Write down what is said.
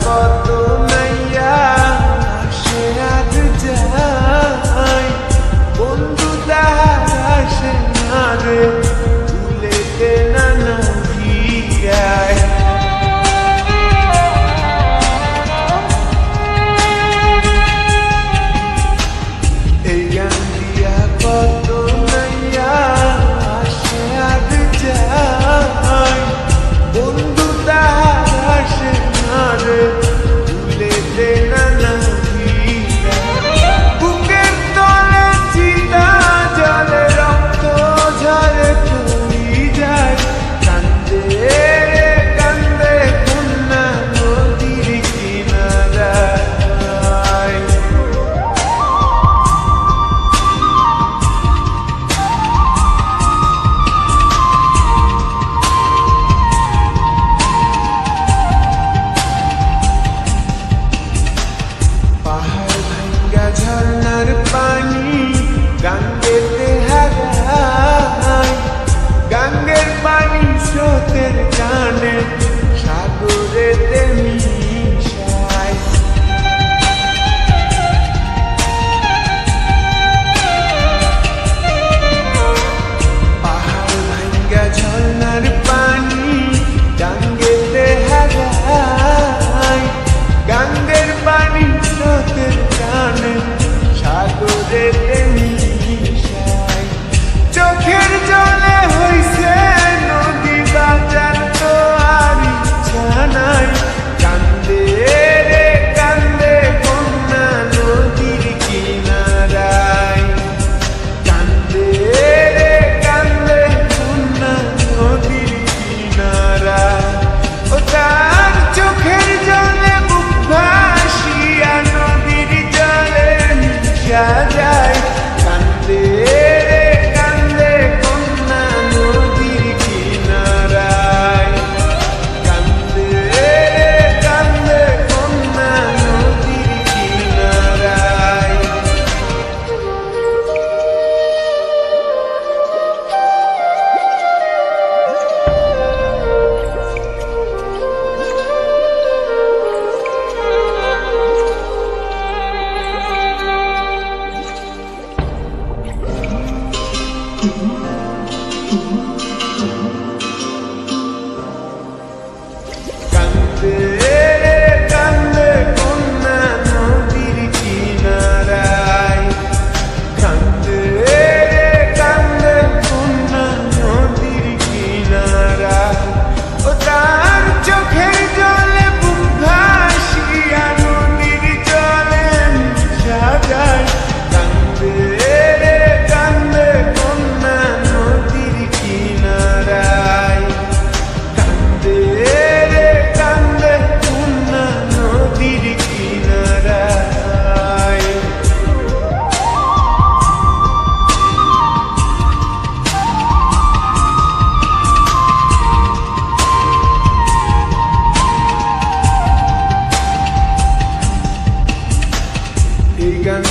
কত নাইয়া সে আজ যায় বন্ধু তাহার আসে না রে ভুলেতে নানা ভিড়ায় এই গান দিয়া কত নাইয়া সে আজ যায় বন্ধু তাহার আসে না রে ভুলেতে নানা বুকের তলে চিতা জলে রক্ত ঝরে চলি যায় কান্দে কান্দে কন্যা নদীর কিনারায় পাহাড় ভাঙ্গা ঝর্ণার পানি গাঙ্গেতে হারায় গাঙ্গের পানি স্রোতের টানে সাগরেতে মিশায় পাহাড় ভাঙ্গা ঝর্ণার পানি গাঙ্গেতে হারায় গাঙ্গের পানি স্রোতের টানে সাগরেতে মিশায় চোখের জলে হইছে নদী বাজার তো আর ইচ্ছা নাই কান্দে রে কান্দে কন্যা নদীর কিনারায় কান্দে রে কান্দে কন্যা নদীর কিনারায় ও তার চোখের জলে বুক ভাসিয়া নদীর জলে মিশা যায় কান্দে রে কান্দে কন্যা নদীর কিনারায় কান্দে রে কান্দে কন্যা নদীর কিনারায় কান্দে রে কান্দে কন্যা নদীর কিনারায় কান্দে রে কান্দে কন্যা নদীর কিনারায় ও তার চোখের জলে বুক ভাসিয়া নদীর জলে মিশা যায় কান্দে রে কান্দে কন্যা নদীর কিনারায় কান্দে রে কান্দে কন্যা নদীর কিনারায় এই গান